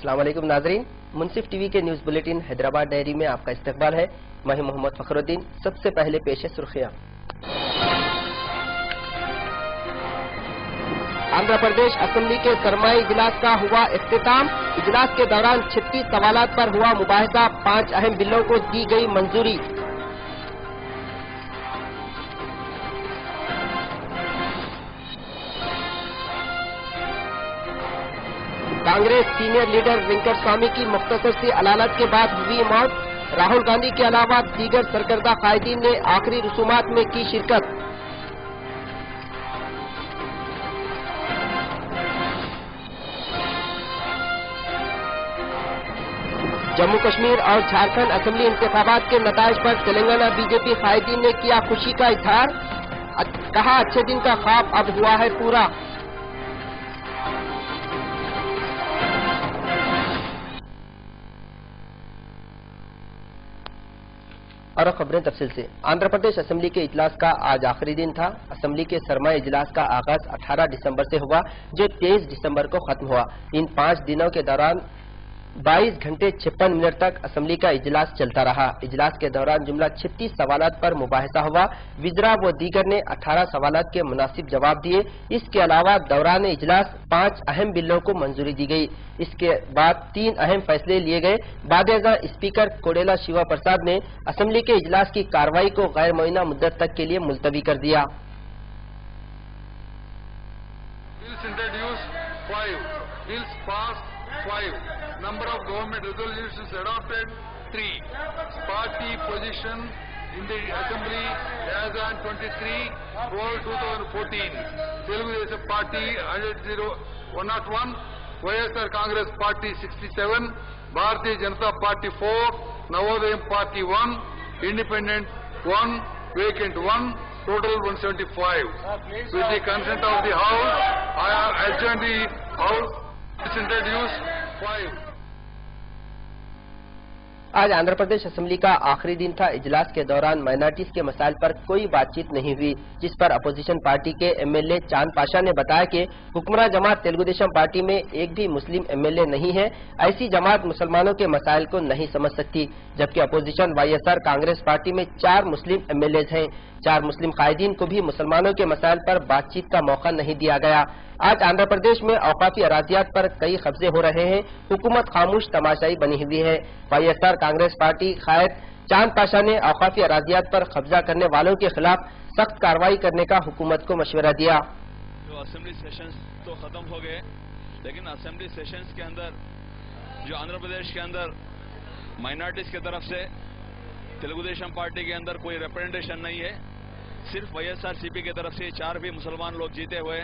अस्सलाम वालेकुम नाजरीन, मुंसिफ टीवी के न्यूज बुलेटिन हैदराबाद डायरी में आपका इस्तकबाल है। मैं मोहम्मद फखरुद्दीन। सबसे पहले पेश है सुर्खियां। आंध्र प्रदेश असेंबली के सरमाई इजलास का हुआ इख्तिताम। इजलास के दौरान 36 सवालात पर हुआ मुबाहिसा। 5 अहम बिलों को दी गई मंजूरी। कांग्रेस सीनियर लीडर वेंकट स्वामी की मुख्तसर सी अदालत के बाद हुई मौत। राहुल गांधी के अलावा दीगर सरकर्दा कायदीन ने आखिरी रसूमात में की शिरकत। जम्मू कश्मीर और झारखंड असेंबली इंतखाबात के नताइज पर तेलंगाना बीजेपी कायदीन ने किया खुशी का इजहार। कहा अच्छे दिन का ख्वाब अब हुआ है पूरा। और खबरें तफसील से। आंध्र प्रदेश असेंबली के इजलास का आज आखिरी दिन था। असेंबली के सरमाई इजलास का आगाज 18 दिसंबर से हुआ, जो 23 दिसंबर को खत्म हुआ। इन 5 दिनों के दौरान 22 घंटे 56 मिनट तक असेंबली का इजलास चलता रहा। इजलास के दौरान जुमला 36 सवालात पर मुबाहिसा हुआ। विज़रा व दीगर ने 18 सवालात के मुनासिब जवाब दिए। इसके अलावा दौरान इजलास 5 अहम बिलों को मंजूरी दी गई। इसके बाद 3 अहम फैसले लिए गए। बाद स्पीकर कोडेला शिवा प्रसाद ने असेंबली के इजलास की कार्रवाई को गैर मुअय्यना मुद्दत तक के लिए मुलतवी कर दिया। Number of government resolutions adopted 3. Party position in the Assembly as on 23/12/2014. Telugu Desam Party 101, YSR Congress Party 67, Bharatiya Janata Party 4, Navodayam Party 1, Independent 1, Vacant 1, total 175. With the consent of the House, I adjourn the House. It's introduced 5. आज Andhra Pradesh assembly का आखिरी दिन था। इजलास के दौरान minorities के मसाइल पर कोई बातचीत नहीं हुई, जिस पर अपोजिशन पार्टी के एमएलए चांद पाशा ने बताया कि हुक्मरान जमात तेलुगु देशम पार्टी में एक भी मुस्लिम एमएलए नहीं है। ऐसी जमात मुसलमानों के मसाइल को नहीं समझ सकती। जबकि अपोजिशन वाईएसआर कांग्रेस पार्टी में 4 मुस्लिम एमएलए हैं। 4 मुस्लिम कायदीन को भी मुसलमानों के मसाइल पर बातचीत का मौका नहीं दिया गया। आज आंध्र प्रदेश में औकाफी अराजियात पर कई कब्जे हो रहे हैं। हुकूमत खामोश तमाशाई बनी हुई है। वाईएसआर कांग्रेस पार्टी कायद चांद पाशा ने औकाफी अराजियात पर कब्जा करने वालों के खिलाफ सख्त कार्रवाई करने का हुकूमत को मशवरा दिया। जो असेंबली सेशंस तो खत्म हो गए, लेकिन असेंबली सेशंस के अंदर जो आंध्र प्रदेश के अंदर माइनॉरिटीज की तरफ से तेलुगु देशम पार्टी के अंदर कोई रिप्रेजेंटेशन नहीं है। सिर्फ वाईएसआरसीपी की तरफ से 4 भी मुसलमान लोग जीते हुए।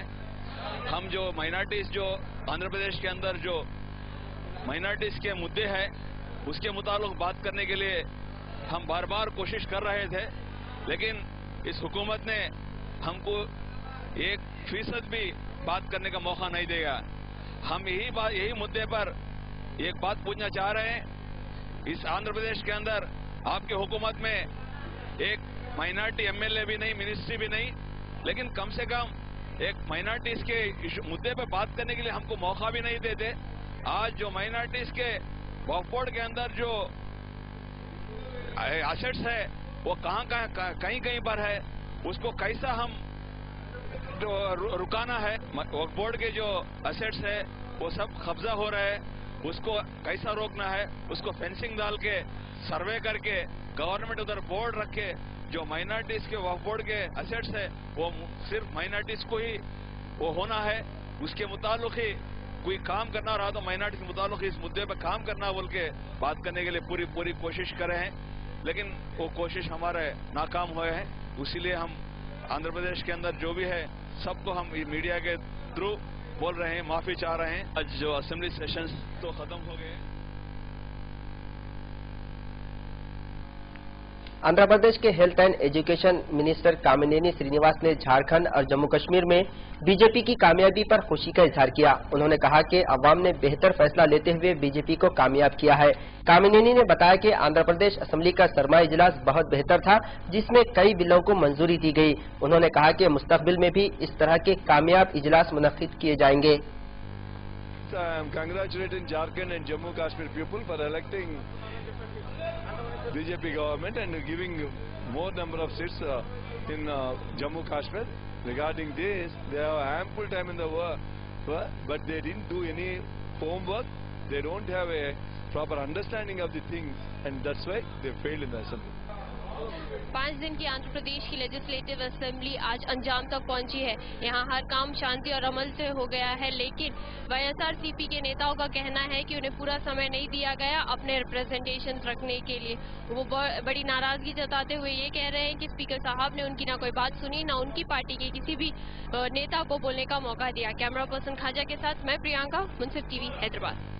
हम जो माइनॉरिटीज जो आंध्र प्रदेश के अंदर जो माइनॉरिटीज के मुद्दे हैं उसके मुताबिक बात करने के लिए हम बार बार कोशिश कर रहे थे, लेकिन इस हुकूमत ने हमको 1% भी बात करने का मौका नहीं देगा। हम यही मुद्दे पर एक बात पूछना चाह रहे हैं। इस आंध्र प्रदेश के अंदर आपके हुकूमत में एक माइनॉरिटी एमएलए भी नहीं, मिनिस्ट्री भी नहीं, लेकिन कम से कम एक माइनॉरिटीज के मुद्दे पर बात करने के लिए हमको मौका भी नहीं देते। आज जो माइनॉरिटीज के वक्फ बोर्ड के अंदर जो एसेट्स है वो कहीं पर है, उसको कैसा हम जो रुकाना है। वक्फ बोर्ड के जो एसेट्स है वो सब कब्जा हो रहा है, उसको कैसा रोकना है। उसको फेंसिंग डाल के सर्वे करके गवर्नमेंट उधर बोर्ड रखे। जो माइनॉरिटीज के वक्फ बोर्ड के एसेट्स है वो सिर्फ माइनॉरिटीज को ही वो होना है। उसके मुताबिक ही कोई काम करना रहा तो माइनॉरिटीज के मुताबिक इस मुद्दे पर काम करना बोल के बात करने के लिए पूरी कोशिश कर रहे हैं, लेकिन वो कोशिश हमारे नाकाम हुए हैं। इसीलिए हम आंध्र प्रदेश के अंदर जो भी है सबको हम मीडिया के थ्रू बोल रहे हैं, माफी चाह रहे हैं। आज जो असेंबली सेशंस तो खत्म हो गए। आंध्र प्रदेश के health and education minister Kamineni Srinivas ने झारखंड और जम्मू कश्मीर में बीजेपी की कामयाबी पर खुशी का इजहार किया। उन्होंने कहा कि अवाम ने बेहतर फैसला लेते हुए बीजेपी को कामयाब किया है। कामिनेनी ने बताया कि आंध्र प्रदेश असेंबली का सरमाई इजलास बहुत बेहतर था, जिसमें कई बिलों को मंजूरी दी गई। उन्होंने कहा कि मुस्तकबिल में भी इस तरह के कामयाब इजलास मुनक्किद किए जाएंगे। I am congratulating Jharkhand and Jammu Kashmir people for electing BJP government and giving more number of seats in Jammu Kashmir. Regarding this, they have ample time in the work, but they didn't do any homework. They don't have a proper understanding of the things, and that's why they failed in the assembly. 5 दिन की आंध्र प्रदेश की legislative assembly आज अंजाम तक पहुंची है। यहां हर काम शांति और अमल से हो गया है, लेकिन वाईएसआरसीपी के नेताओं का कहना है कि उन्हें पूरा समय नहीं दिया गया अपने रिप्रेजेंटेशन रखने के लिए। वो बड़ी नाराजगी जताते हुए ये कह रहे हैं कि स्पीकर साहब ने उनकी ना कोई बात सुनी, ना उनकी पार्टी के किसी भी नेता को बोलने का मौका दिया। कैमरा पर्सन खाजा के साथ मैं प्रियंका, मुंसिफ टीवी, हैदराबाद।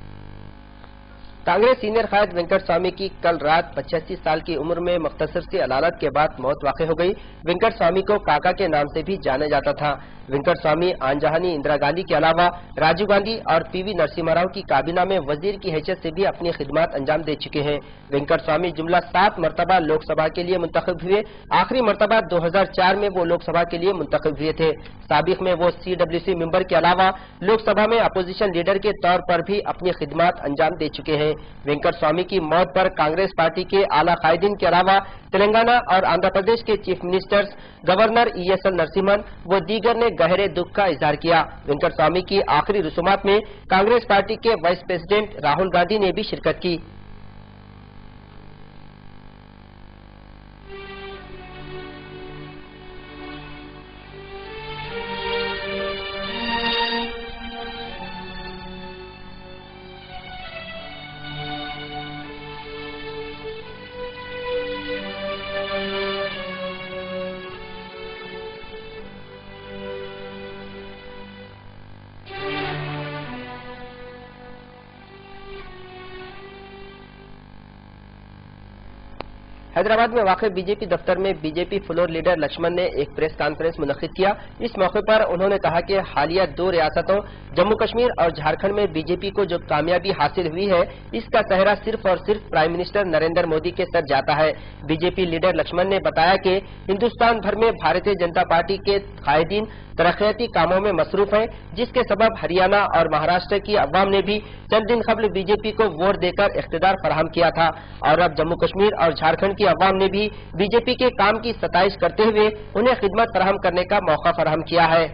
कांग्रेस सीनियर कायद वेंकट स्वामी की कल रात 85 साल की उम्र में मुख्तसर सी अदालत के बाद मौत वाक़ हो गई। वेंकट स्वामी को काका के नाम से भी जाना जाता था। वेंकट स्वामी आनजहानी इंदिरा गांधी के अलावा राजीव गांधी और पीवी नरसिम्हा राव की काबीना में वजीर की हैसियत से भी अपनी खिदमत अंजाम दे चुके हैं। वेंकट स्वामी जुमला 7 मरतबा लोकसभा के लिए मुंतखब हुए। आखिरी मरतबा 2004 में वो लोकसभा के लिए मुंतखब हुए थे। साबिक में वो CWC मेंबर के अलावा लोकसभा में अपोजिशन लीडर के तौर पर भी अपनी खिदमत अंजाम दे चुके हैं। वेंकट स्वामी की मौत पर कांग्रेस पार्टी के आला कायदीन के अलावा तेलंगाना और आंध्र प्रदेश के chief ministers, governor ESL Narasimhan व दीगर ने गहरे दुख का इजहार किया। वेंकट स्वामी की आखिरी रसूमात में कांग्रेस पार्टी के वाइस प्रेसिडेंट राहुल गांधी ने भी शिरकत की। हैदराबाद में वाक़ बीजेपी दफ्तर में बीजेपी फ्लोर लीडर लक्ष्मण ने एक प्रेस कॉन्फ्रेंस मुनक्किद किया। इस मौके पर उन्होंने कहा कि हालिया 2 रियासतों जम्मू कश्मीर और झारखंड में बीजेपी को जो कामयाबी हासिल हुई है, इसका सहरा सिर्फ और सिर्फ प्राइम मिनिस्टर नरेंद्र मोदी के सर जाता है। बीजेपी लीडर लक्ष्मण ने बताया कि हिंदुस्तान भर में भारतीय जनता पार्टी के कायदीन तरक्याती कामों में मसरूफ हैं, जिसके सबब हरियाणा और महाराष्ट्र की अवाम ने भी चंद दिन कबल बीजेपी को वोट देकर इख्तिदार फराहम किया था और अब जम्मू कश्मीर और झारखंड की अवाम ने भी बीजेपी के काम की सताइश करते हुए उन्हें खिदमत फराहम करने का मौका फराहम किया है।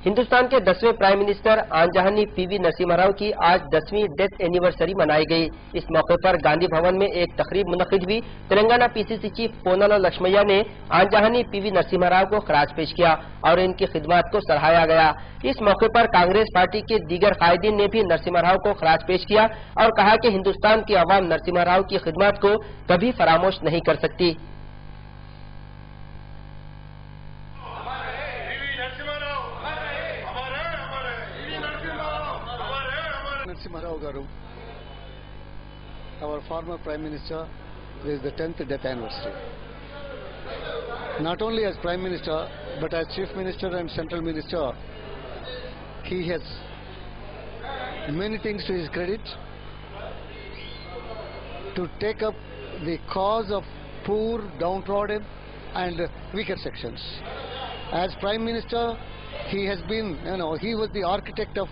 हिंदुस्तान के 10वें प्राइम मिनिस्टर आनजहानी पीवी नरसिम्हा राव की आज 10वीं डेथ एनिवर्सरी मनाई गई। इस मौके पर गांधी भवन में एक तकरीब मुनक्किद हुई। तेलंगाना PCC चीफ पोनाला लक्ष्मయ్య ने आनजहानी पीवी नरसिम्हा राव को खराज पेश किया और इनकी खिदमत को सराहाया गया। इस मौके पर कांग्रेस पार्टी के दीगर कायदीन ने भी नरसिम्हा राव को खराज पेश किया और कहा कि हिंदुस्तान की अवाम नरसिम्हा राव की खिदमत को कभी फरामोश नहीं कर सकती। Narasimha Rao Garu, our former Prime Minister, this is the 10th death anniversary. Not only as Prime Minister, but as Chief Minister and Central Minister, he has many things to his credit to take up the cause of poor, downtrodden and weaker sections. As Prime Minister, he has been, he was the architect of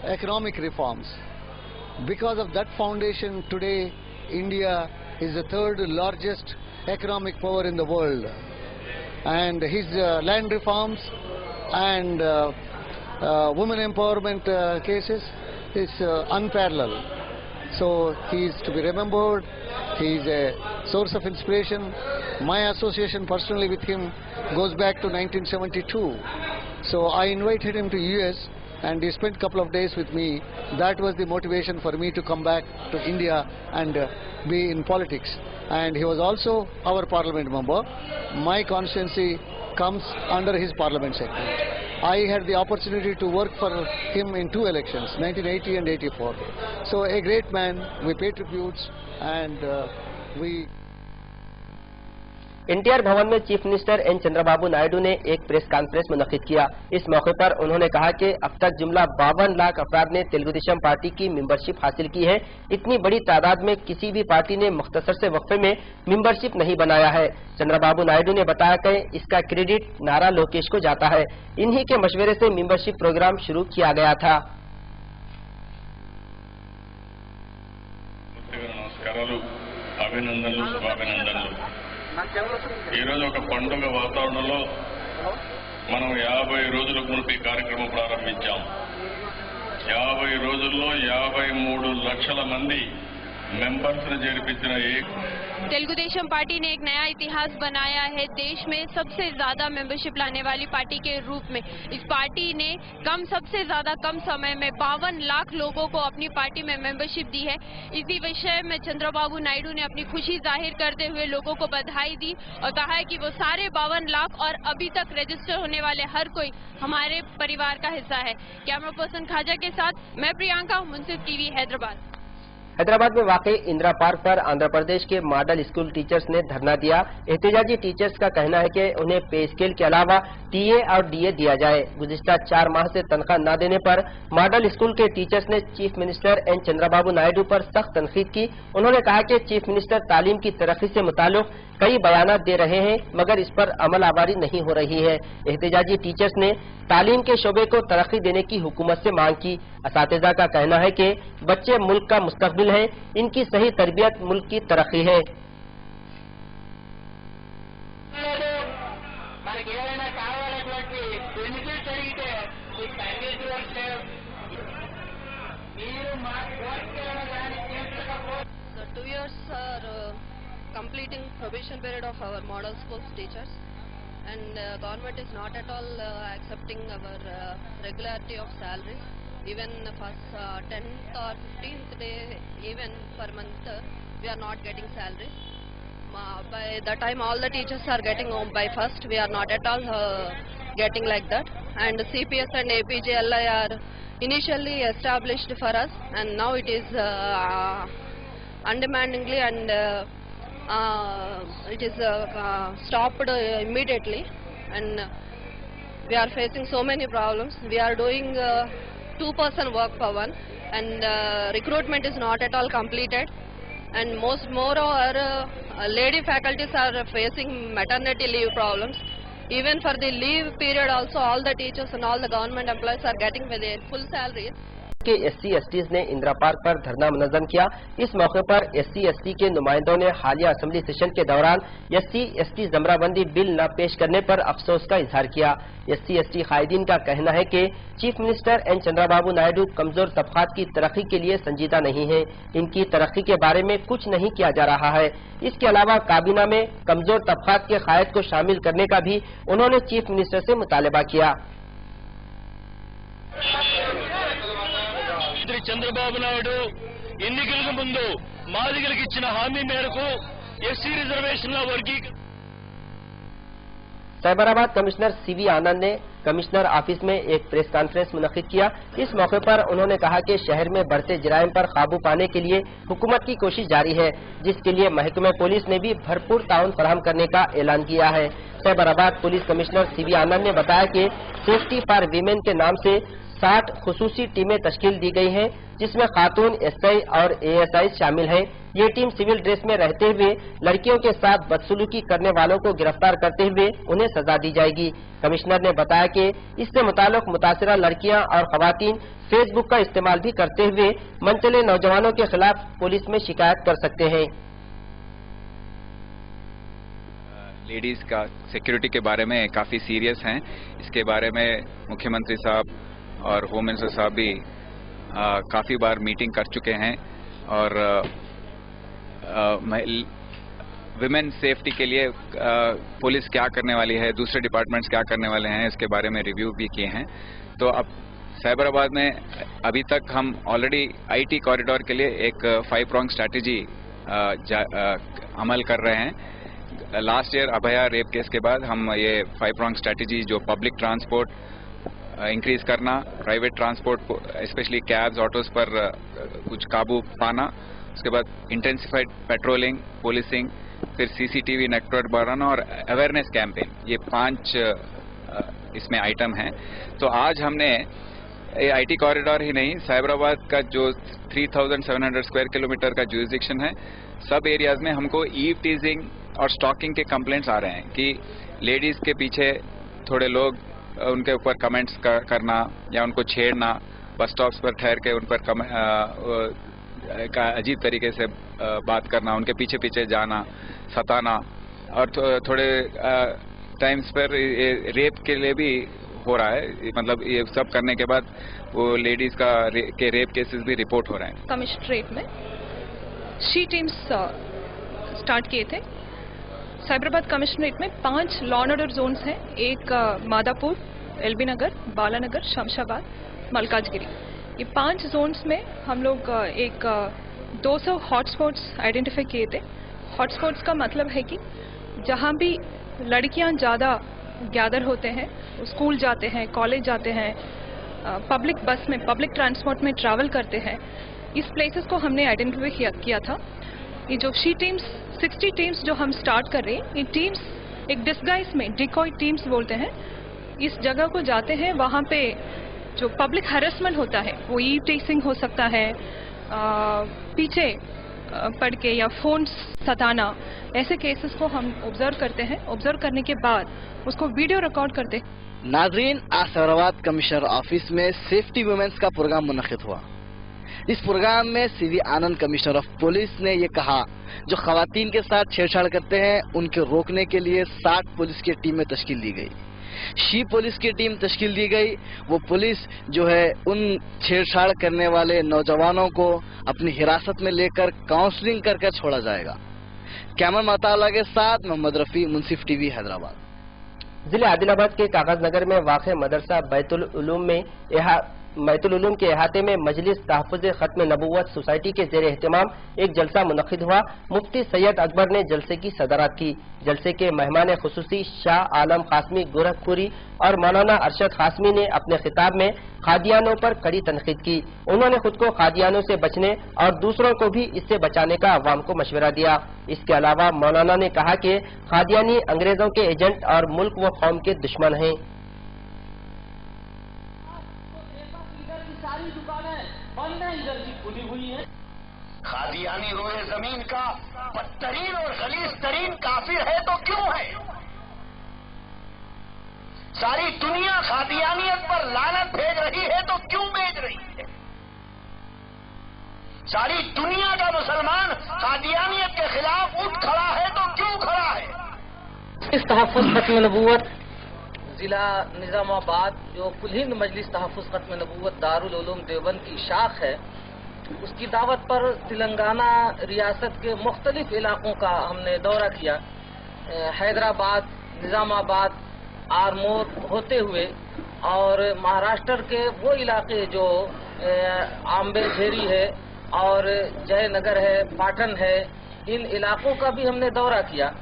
economic reforms. Because of that foundation, today India is the 3rd largest economic power in the world, and his land reforms and women empowerment cases is unparalleled. So he is to be remembered. He is a source of inspiration. My association personally with him goes back to 1972. So I invited him to US and he spent a couple of days with me. That was the motivation for me to come back to India and be in politics. And he was also our parliament member. My constituency comes under his parliament segment. I had the opportunity to work for him in 2 elections, 1980 and 84. So a great man, we pay tributes and we... NTR Bhavan में chief minister N Chandrababu Naidu ने एक press conference मुनक्किद किया। इस मौके पर उन्होंने कहा कि अब तक जुमला 52 लाख अफराद ने तेलुगुदेशम पार्टी की मेंबरशिप हासिल की है। इतनी बड़ी तादाद में किसी भी पार्टी ने मुख्तसर से वक्फे में मेंबरशिप नहीं बनाया है। चंद्रबाबू नायडू ने बताया कि इसका क्रेडिट नारा लोकेश को जाता है। इन्हीं के मशवरे से मेंबरशिप प्रोग्राम शुरू किया गया था। అభినందనలు, శుభాభినందనలు. ఈరోజు ఒక పండుగ వాతావరణంలో మనం 50 రోజులకు మునుపు ఈ కార్యక్రమం ప్రారంభించాం. 50 రోజుల్లో 53 లక్షల మంది मेंबर्स ने చేర్పించిన तेलुगुदेशम पार्टी ने एक नया इतिहास बनाया है देश में सबसे ज्यादा मेंबरशिप लाने वाली पार्टी के रूप में। इस पार्टी ने सबसे ज्यादा कम समय में 52 लाख लोगों को अपनी पार्टी में मेंबरशिप दी है। इसी विषय में चंद्रबाबू नायडू ने अपनी खुशी जाहिर करते हुए लोगों को बधाई दी और कहा है कि वो सारे 52 लाख और अभी तक रजिस्टर होने वाले हर कोई हमारे परिवार का हिस्सा है। कैमरा पर्सन खाजा के साथ मैं प्रियंका, मुंसिफ टीवी, हैदराबाद। हैदराबाद में वाक़ इंदिरा पार्क पर आंध्र प्रदेश के मॉडल स्कूल टीचर्स ने धरना दिया। एहतजाजी टीचर्स का कहना है कि उन्हें पे स्केल के अलावा टीए और डीए दिया जाए। गुज़िश्ता 4 माह से तनख्वाह न देने पर मॉडल स्कूल के टीचर्स ने chief minister N Chandrababu Naidu पर सख्त तनकीद की। उन्होंने कहा कि चीफ मिनिस्टर तालीम की तरक्की से मुताल्लिक कई बयानात दे रहे हैं मगर इस पर अमल आवारी नहीं हो रही है। एहतजाजी टीचर्स ने तालीम के शोबे को तरक्की देने की हुकूमत से मांग की। असातिज़ा का कहना है कि बच्चे मुल्क का मुस्तकबिल हैं, इनकी सही तरबियत मुल्क की तरक्की है। The 2 years are completing probation period of our model schools teachers, and government is not at all accepting our regularity of salaries. Even for 10th or 15th day, even per month, we are not getting salaries. By the time all the teachers are getting home by 1st, we are not at all getting like that. And CPS and APJLI are initially established for us, and now it is undemandingly and it is stopped immediately, and we are facing so many problems. We are doing 2-person work for one, and recruitment is not at all completed, and moreover lady faculties are facing maternity leave problems. Even for the leave period also, all the teachers and all the government employees are getting their full salaries. के SC/STs ने Indira park पर धरना मुनज़्ज़म किया। इस मौके पर SC/ST के नुमाइंदों ने हालिया असेंबली सेशन के दौरान SC/ST ज़मराबंदी बिल न पेश करने पर अफसोस का इजहार किया। SC/ST कायदीन का कहना है कि chief minister N Chandrababu Naidu कमजोर तबकात की तरक्की के लिए संजीदा नहीं है। इनकी तरक्की के बारे में कुछ नहीं किया जा रहा है। इसके अलावा काबीना में कमजोर तबकात के कायद को शामिल करने का भी उन्होंने चीफ मिनिस्टर से मुतालबा किया। చంద్రబాబు నాయుడు ఎన్నికలకు ముందు మాదిగలకు ఇచ్చిన హామీ మేరకు ఎస్సీ రిజర్వేషన్ల వర్గీకరణ साइबराबाद कमिश्नर CV आनंद ने कमिश्नर ऑफिस में एक प्रेस कॉन्फ्रेंस मुनक्किद किया। इस मौके पर उन्होंने कहा कि शहर में बढ़ते जराइम पर काबू पाने के लिए हुकूमत की कोशिश जारी है, जिसके लिए महकमे पुलिस ने भी भरपूर ताउन फराहम करने का ऐलान किया है। साइबराबाद पुलिस कमिश्नर CV आनंद ने बताया कि सेफ्टी फॉर वीमेन के नाम से 60 खुसूसी टीमें तश्कील दी गई हैं, जिसमें खातून SI और ASI शामिल हैं। ये टीम सिविल ड्रेस में रहते हुए लड़कियों के साथ बदसलूकी करने वालों को गिरफ्तार करते हुए उन्हें सजा दी जाएगी। कमिश्नर ने बताया कि इससे मुताल्लिक मुतासिरा लड़कियां और खवातीन फेसबुक का इस्तेमाल भी करते हुए मनचले नौजवानों के खिलाफ पुलिस में शिकायत कर सकते हैं। लेडीज का सिक्योरिटी के बारे में काफ़ी सीरियस हैं। इसके बारे में मुख्यमंत्री साहब और होम मिनिस्टर साहब भी काफ़ी बार मीटिंग कर चुके हैं और विमेन सेफ्टी के लिए पुलिस क्या करने वाली है, दूसरे डिपार्टमेंट्स क्या करने वाले हैं, इसके बारे में रिव्यू भी किए हैं। तो अब साइबराबाद में अभी तक हम ऑलरेडी IT कॉरिडोर के लिए एक 5-pronged स्ट्रैटेजी अमल कर रहे हैं। लास्ट ईयर अभया रेप केस के बाद हम ये 5-pronged स्ट्रैटेजी जो पब्लिक ट्रांसपोर्ट इंक्रीज करना, private transport specially cabs autos पर कुछ काबू पाना, उसके बाद इंटेंसिफाइड पेट्रोलिंग, पुलिसिंग फिर CCTV नेटवर्क बढ़ाना और अवेयरनेस कैंपेन, ये 5 इसमें आइटम हैं। तो आज हमने IT कॉरिडोर ही नहीं, साइबराबाद का जो 3700 स्क्वायर किलोमीटर का जुरिसडिक्शन है, सब एरियाज में हमको ईव टीजिंग और स्टॉकिंग के कंप्लेंट्स आ रहे हैं कि लेडीज के पीछे थोड़े लोग उनके ऊपर कमेंट्स करना या उनको छेड़ना, बस स्टॉप्स पर ठहर के उन पर अजीब तरीके से बात करना, उनके पीछे पीछे जाना, सताना, और थोड़े टाइम्स पर रेप के लिए भी हो रहा है। मतलब ये सब करने के बाद वो लेडीज के रेप केसेस भी रिपोर्ट हो रहे हैं। कमिश्नरेट में शी टीम्स स्टार्ट किए थे। साइबराबाद कमिश्नरेट में 5 लॉ एंड ऑर्डर जोन्स हैं, एक मादापुर, LB नगर, बालानगर, शमशाबाद, मलकाजगिरी। ये 5 जोन्स में हम लोग एक 200 हॉटस्पॉट्स आइडेंटिफाई किए थे। हॉटस्पॉट्स का मतलब है कि जहाँ भी लड़कियाँ ज़्यादा गैदर होते हैं, स्कूल जाते हैं, कॉलेज जाते हैं, पब्लिक बस में, पब्लिक ट्रांसपोर्ट में ट्रैवल करते हैं, इस प्लेसेस को हमने आइडेंटिफाई किया था। ये जो शी टीम्स 60 टीम्स जो हम स्टार्ट कर रहे हैं, ये टीम्स एक डिस्गाइज में डिकॉय टीम्स बोलते हैं, इस जगह को जाते हैं। वहाँ पे जो पब्लिक हैरेसमेंट होता है, वो ईव टीजिंग हो सकता है, पीछे पड़ के या फोन सताना, ऐसे केसेस को हम ऑब्जर्व करते हैं। ऑब्जर्व करने के बाद उसको वीडियो रिकॉर्ड करते हैं। नाजरीन, आज साइबराबाद कमिश्नर ऑफिस में सेफ्टी वुमेन्स का प्रोग्राम मुनक्किद हुआ। इस प्रोग्राम में CV Anand, commissioner of police, ने ये कहा जो खवातीन के साथ छेड़छाड़ करते हैं उनके रोकने के लिए 60 पुलिस की टीमें तश्कील दी गई। शी पुलिस की टीम तश्कील दी गई। वो पुलिस जो है उन छेड़छाड़ करने वाले नौजवानों को अपनी हिरासत में लेकर काउंसलिंग कर छोड़ा जाएगा। कैमरा मताला के साथ मोहम्मद रफी, मुंसिफ TV, हैदराबाद। जिले आदिलाबाद के कागज नगर में वाक़ मदरसा बैतुल उलूम के अहाते में मजलिस तहफ़्फ़ुज़ ख़त्म नबूवत सोसाइटी के ज़ेर एहतमाम एक जलसा मुनक़्क़िद हुआ। मुफ्ती सैयद अकबर ने जलसे की सदारत की। जलसे के मेहमान ख़ुसूसी शाह आलम क़ासमी गोरखपुरी और मौलाना अरशद क़ासमी ने अपने खिताब में खादियानों पर कड़ी तनक़ीद की। उन्होंने खुद को खादियानों से बचने और दूसरों को भी इससे बचाने का अवाम को मशवरा दिया। इसके अलावा मौलाना ने कहा कि खादियानी अंग्रेजों के एजेंट और मुल्क व कौम के दुश्मन हैं। खादियानी रोए जमीन का बदतरीन और गलीज तरीन काफिर है तो क्यों है? सारी दुनिया खादियानियत पर लानत भेज रही है तो क्यों भेज रही है? सारी दुनिया का मुसलमान खादियानियत के खिलाफ उठ खड़ा है तो क्यों खड़ा है? इस तहफ़्फ़ुज़ ख़त्म नबूवत जिला निजामाबाद जो कुल हिंद मजलिस तहफ़्फ़ुज़ ख़त्म नबूवत दारुल उलूम देवबंद की शाख है, उसकी दावत पर तेलंगाना रियासत के मुख्तलिफ इलाकों का हमने दौरा किया। हैदराबाद, निजामाबाद, आरमोर होते हुए और महाराष्ट्र के वो इलाके जो आम्बे झेरी है और जयनगर है, पाटन है, इन इलाकों का भी हमने दौरा किया।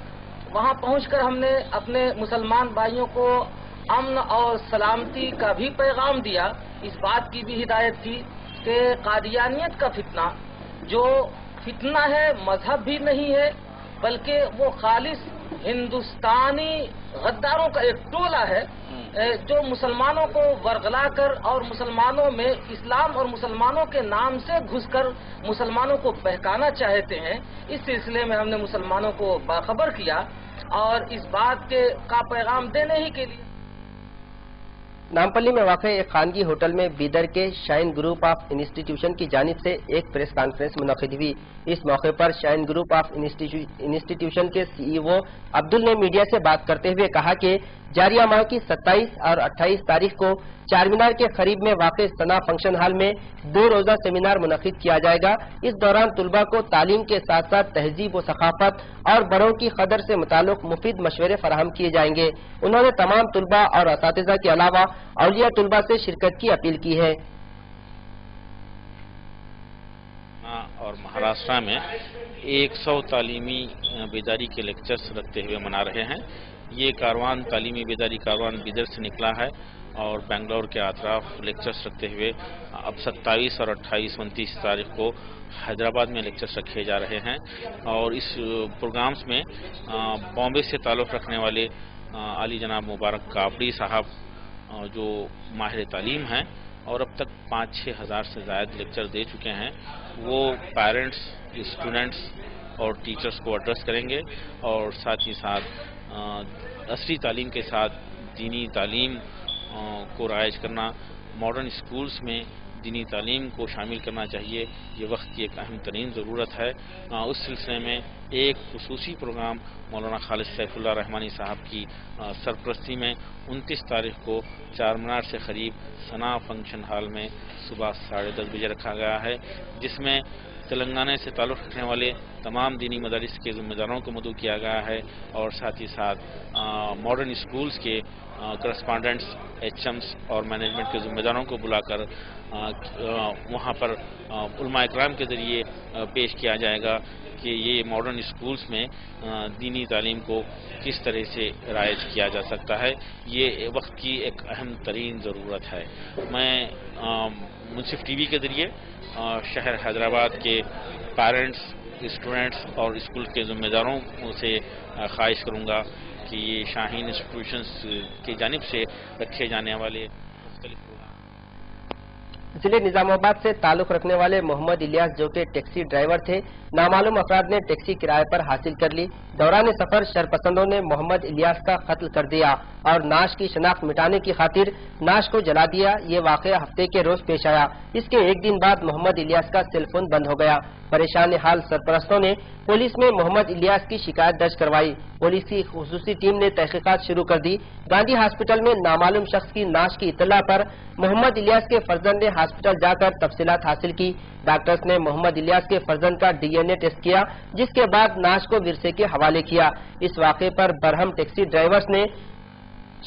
वहाँ पहुंचकर हमने अपने मुसलमान भाइयों को अमन और सलामती का भी पैगाम दिया। इस बात की भी हिदायत की कि कादियानियत का फितना जो फितना है मजहब भी नहीं है, बल्कि वो खालिस हिंदुस्तानी गद्दारों का एक टोला है जो मुसलमानों को वरगला कर और मुसलमानों में इस्लाम और मुसलमानों के नाम से घुसकर मुसलमानों को बहकाना चाहते हैं। इस सिलसिले में हमने मुसलमानों को बाखबर किया और इस बात का पैगाम देने ही के लिए नामपल्ली में वाक़ एक खानगी होटल में बीदर के शाइन ग्रुप ऑफ इंस्टीट्यूशन की जानिब से एक प्रेस कॉन्फ्रेंस मुनक़्क़िद हुई। इस मौके पर शाइन ग्रुप ऑफ इंस्टीट्यूशन के CEO अब्दुल ने मीडिया से बात करते हुए कहा कि जारिया माह की 27 और 28 तारीख को चारमीनार के करीब में वाक़ सना फंक्शन हॉल में 2 रोज़ा सेमिनार मुनक़्क़िद किया जाएगा। इस दौरान तुलबा को तालीम के साथ साथ तहजीब व सकाफत और बड़ों की कदर से मुताल्लिक़ मुफीद मशवरे फराहम किए जाएंगे। उन्होंने तमाम तुलबा और असातिज़ा के अलावा औलिया तुलबा से शिरकत की अपील की है। और महाराष्ट्र में 100 तालीमी बेदारी के लेक्चर्स रखते हुए मना रहे हैं। ये कारवान तालीमी बेदारी कारवान बीदर से निकला है اور بنگلور کے اطراف لیکچرز رکھتے ہوئے اب 27 اور 28 29 تاریخ کو حیدرآباد میں لیکچرز رکھے جا رہے ہیں. اور اس پروگرامز میں بامبے سے تعلق رکھنے والے علی جناب مبارک کابڑی صاحب جو ماہر تعلیم ہیں اور اب تک 5-6 ہزار سے زائد لیکچر دے چکے ہیں، وہ پیرنٹس، اسٹوڈنٹس اور ٹیچرز کو ایڈریس کریں گے، اور ساتھ ہی ساتھ عصری تعلیم کے ساتھ دینی تعلیم کو رائج کرنا، ماڈرن اسکولز میں دینی تعلیم کو شامل کرنا چاہیے، یہ وقت کی ایک اہم ترین ضرورت ہے. اس سلسلے میں ایک خصوصی پروگرام مولانا خالد سیف اللہ رحمانی صاحب کی سرپرستی میں 29 تاریخ کو چار مینار سے قریب ثنا فنکشن ہال میں صبح 10:30 بجے رکھا گیا ہے، جس میں تلنگانہ سے تعلق رکھنے والے تمام دینی مدارس کے ذمہ داروں کو مدعو کیا گیا ہے، اور ساتھ ہی ساتھ ماڈرن اسکولز کے کرسپانڈنٹس، ایچ ایمز اور مینجمنٹ کے ذمہ داروں کو بلا کر وہاں پر علماء اکرام کے ذریعے پیش کیا جائے گا کہ یہ ماڈرن اسکولز میں دینی تعلیم کو کس طرح سے رائج کیا جا سکتا ہے. یہ وقت کی ایک اہم ترین ضرورت ہے. میں منصف ٹی وی کے ذریعے شہر حیدرآباد کے پیرنٹس، اسٹوڈنٹس اور اسکول کے ذمہ داروں سے خواہش کروں گا کہ یہ شاہین انسٹیٹیوشنز کی جانب سے رکھے جانے والے مختلف ضلع نظام آباد سے تعلق رکھنے والے محمد الیاس جو کہ ٹیکسی ڈرائیور تھے، نامعلوم افراد نے ٹیکسی کرائے پر حاصل کر لی. دوران سفر شرپسندوں نے محمد الیاس کا قتل کر دیا اور نعش کی شناخت مٹانے کی خاطر نعش کو جلا دیا. یہ واقعہ ہفتے کے روز پیش آیا. اس کے ایک دن بعد محمد الیاس کا سیل فون بند ہو گیا. پریشان حال سرپرستوں نے پولیس میں محمد الیاس کی شکایت درج کروائی. پولیس کی خصوصی ٹیم نے تحقیقات شروع کر دی. گاندھی ہاسپٹل میں نامعلوم شخص کی نعش کی اطلاع پر محمد الیاس کے فرزند نے ہاسپٹل جا کر تفصیلات حاصل کی. ڈاکٹرز نے محمد الیاس کے فرزند کا ڈی این اے ٹیسٹ کیا، جس کے بعد نعش کو ورثے کے حوالے کیا. اس واقعے پر برہم ٹیکسی ڈرائیورز نے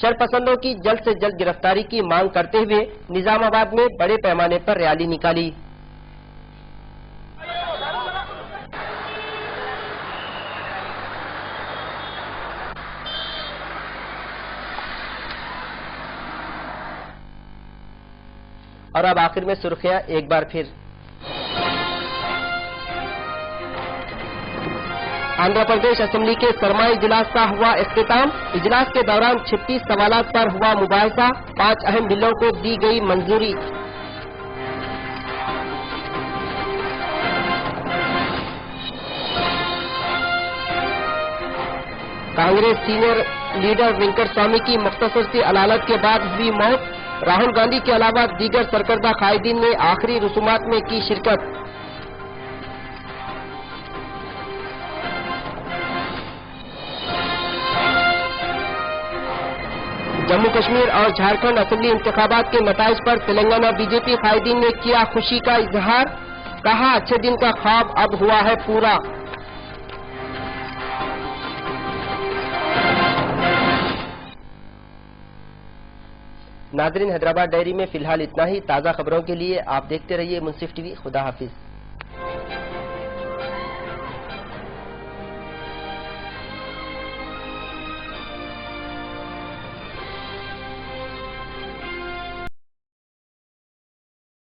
شرپسندوں کی جلد سے جلد گرفتاری کی مانگ کرتے ہوئے نظام آباد میں بڑے پیمانے پر ریلی نکالی. اور اب آخر میں سرخیاں ایک بار پھر. آندھرا پردیش اسمبلی کے سرمائی اجلاس کا ہوا اختتام. اجلاس کے دوران 36 سوالات پر ہوا مباحثہ. 5 اہم بلوں کو دی گئی منظوری. کانگریس سینئر لیڈر وینکٹ سوامی کی مختصر سی علالت کے بعد ہوئی موت. راہل گاندھی کے علاوہ دیگر سرکردہ قائدین نے آخری رسومات میں کی شرکت. جموں کشمیر اور جھارکھنڈ اسمبلی انتخابات کے نتائج پر تلنگانہ بی جے پی قائدین نے کیا خوشی کا اظہار. کہا اچھے دن کا خواب اب ہوا ہے پورا. ناظرین، حیدرآباد ڈائری میں فی الحال اتنا ہی. تازہ خبروں کے لیے آپ دیکھتے رہیے منصف ٹی وی. خدا حافظ.